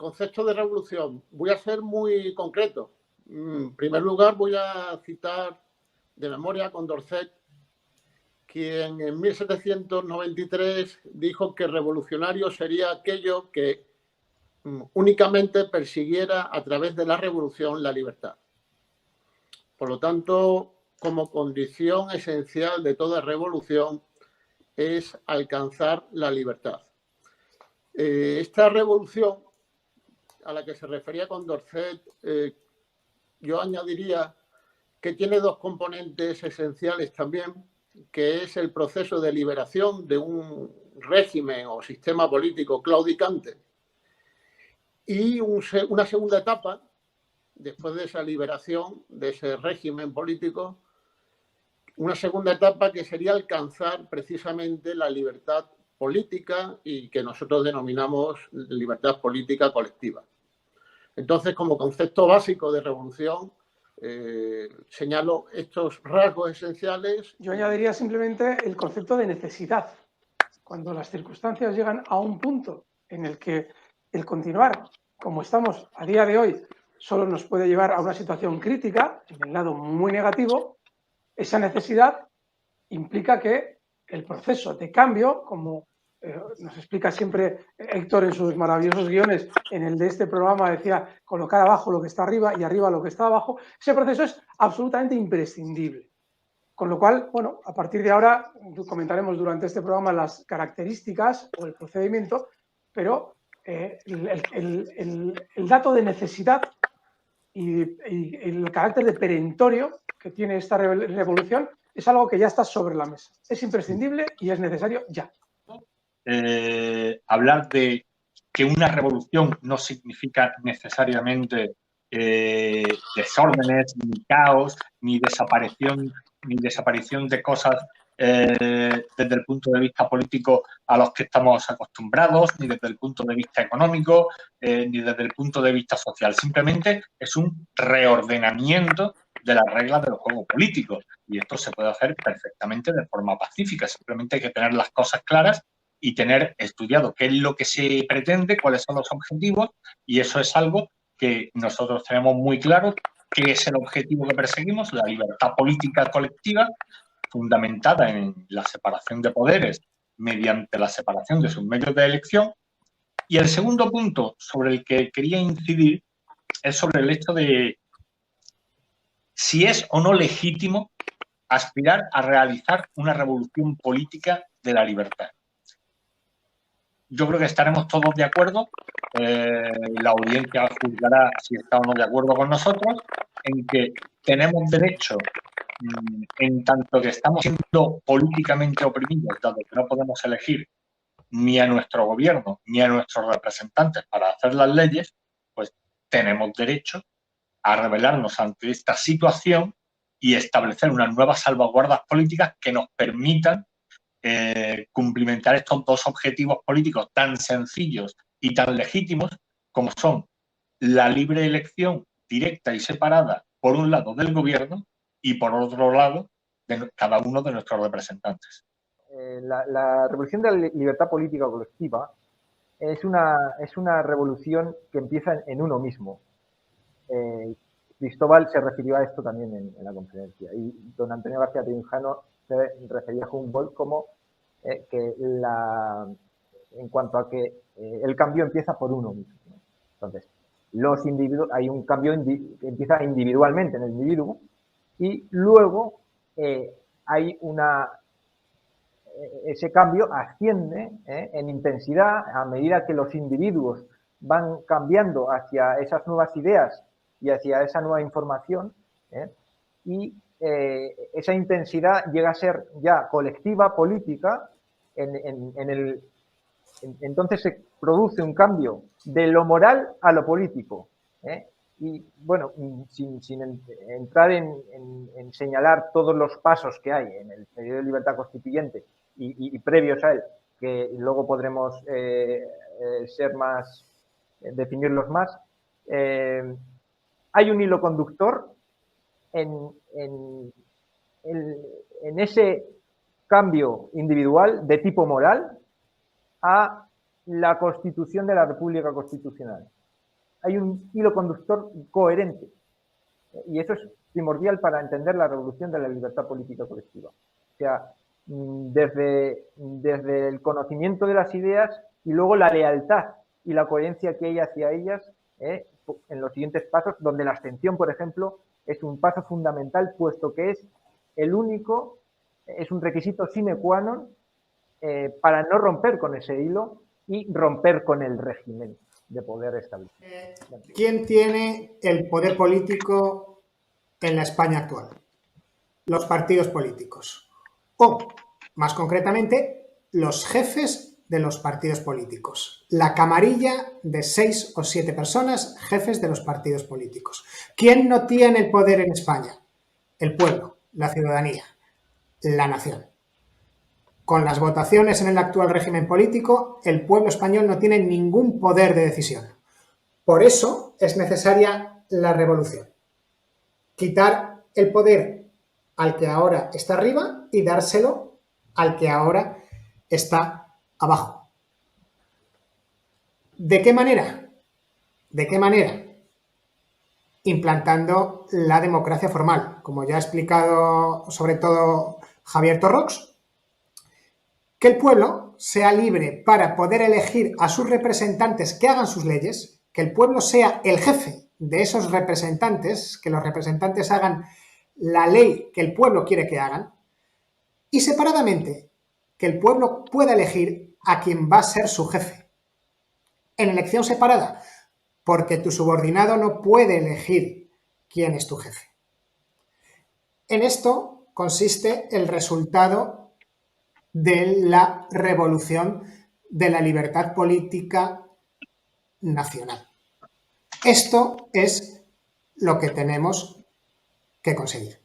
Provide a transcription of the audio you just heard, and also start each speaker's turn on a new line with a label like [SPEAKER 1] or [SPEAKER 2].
[SPEAKER 1] concepto de revolución. Voy a ser muy concreto. En primer lugar, voy a citar de memoria a Condorcet, quien en 1793 dijo que revolucionario sería aquello que únicamente persiguiera a través de la revolución la libertad. Por lo tanto, como condición esencial de toda revolución es alcanzar la libertad. Esta revolución a la que se refería Condorcet, yo añadiría que tiene dos componentes esenciales también, que es el proceso de liberación de un régimen o sistema político claudicante y una segunda etapa, después de esa liberación de ese régimen político, una segunda etapa que sería alcanzar precisamente la libertad política y que nosotros denominamos libertad política colectiva. Entonces, como concepto básico de revolución, señalo estos rasgos esenciales.
[SPEAKER 2] Yo añadiría simplemente el concepto de necesidad. Cuando las circunstancias llegan a un punto en el que el continuar como estamos a día de hoy solo nos puede llevar a una situación crítica, en el lado muy negativo, esa necesidad implica que el proceso de cambio, como nos explica siempre Héctor en sus maravillosos guiones, en el de este programa decía colocar abajo lo que está arriba y arriba lo que está abajo, ese proceso es absolutamente imprescindible. Con lo cual, bueno, a partir de ahora comentaremos durante este programa las características o el procedimiento, pero el dato de necesidad y el carácter de perentorio que tiene esta revolución es algo que ya está sobre la mesa. Es imprescindible y es necesario ya.
[SPEAKER 3] Hablar de que una revolución no significa necesariamente desórdenes, ni caos, ni desaparición de cosas desde el punto de vista político a los que estamos acostumbrados, ni desde el punto de vista económico, ni desde el punto de vista social. Simplemente es un reordenamiento de las reglas del juego político. Y esto se puede hacer perfectamente de forma pacífica. Simplemente hay que tener las cosas claras y tener estudiado qué es lo que se pretende, cuáles son los objetivos, y eso es algo que nosotros tenemos muy claro, qué es el objetivo que perseguimos, la libertad política colectiva, fundamentada en la separación de poderes mediante la separación de sus medios de elección. Y el segundo punto sobre el que quería incidir es sobre el hecho de si es o no legítimo aspirar a realizar una revolución política de la libertad. Yo creo que estaremos todos de acuerdo, la audiencia juzgará si está o no de acuerdo con nosotros, en que tenemos derecho, en tanto que estamos siendo políticamente oprimidos, dado que no podemos elegir ni a nuestro gobierno ni a nuestros representantes para hacer las leyes, pues tenemos derecho a rebelarnos ante esta situación y establecer unas nuevas salvaguardas políticas que nos permitan cumplimentar estos dos objetivos políticos tan sencillos y tan legítimos como son la libre elección directa y separada, por un lado, del gobierno y, por otro lado, de cada uno de nuestros representantes.
[SPEAKER 4] La revolución de la libertad política colectiva es una revolución que empieza en uno mismo. Cristóbal se refirió a esto también en la conferencia, y don Antonio García Trevijano se refería a Humboldt como que en cuanto a que el cambio empieza por uno mismo, ¿no? Entonces, los individuos, hay un cambio que empieza individualmente en el individuo y luego hay ese cambio asciende en intensidad a medida que los individuos van cambiando hacia esas nuevas ideas y hacia esa nueva información, y esa intensidad llega a ser ya colectiva, política, entonces se produce un cambio de lo moral a lo político, y bueno, sin entrar en señalar todos los pasos que hay en el periodo de libertad constituyente y previos a él, que luego podremos definirlos más, hay un hilo conductor en ese cambio individual de tipo moral a la constitución de la República Constitucional. hay un hilo conductor coherente. Y eso es primordial para entender la revolución de la libertad política colectiva. O sea, desde el conocimiento de las ideas y luego la lealtad y la coherencia que hay hacia ellas en los siguientes pasos, donde la abstención, por ejemplo, es un paso fundamental, puesto que es el único, es un requisito sine qua non para no romper con ese hilo y romper con el régimen de poder establecido.
[SPEAKER 5] ¿Quién tiene el poder político en la España actual? Los partidos políticos. O, más concretamente, los jefes de los partidos políticos. La camarilla de 6 o 7 personas, jefes de los partidos políticos. ¿Quién no tiene el poder en España? El pueblo, la ciudadanía, la nación. Con las votaciones en el actual régimen político, el pueblo español no tiene ningún poder de decisión. Por eso es necesaria la revolución. Quitar el poder al que ahora está arriba y dárselo al que ahora está abajo. ¿De qué manera? ¿De qué manera? Implantando la democracia formal, como ya ha explicado sobre todo Javier Torrox, que el pueblo sea libre para poder elegir a sus representantes que hagan sus leyes, que el pueblo sea el jefe de esos representantes, que los representantes hagan la ley que el pueblo quiere que hagan, y separadamente que el pueblo pueda elegir a quien va a ser su jefe. En elección separada, porque tu subordinado no puede elegir quién es tu jefe. En esto consiste el resultado de la revolución de la libertad política nacional. Esto es lo que tenemos que conseguir.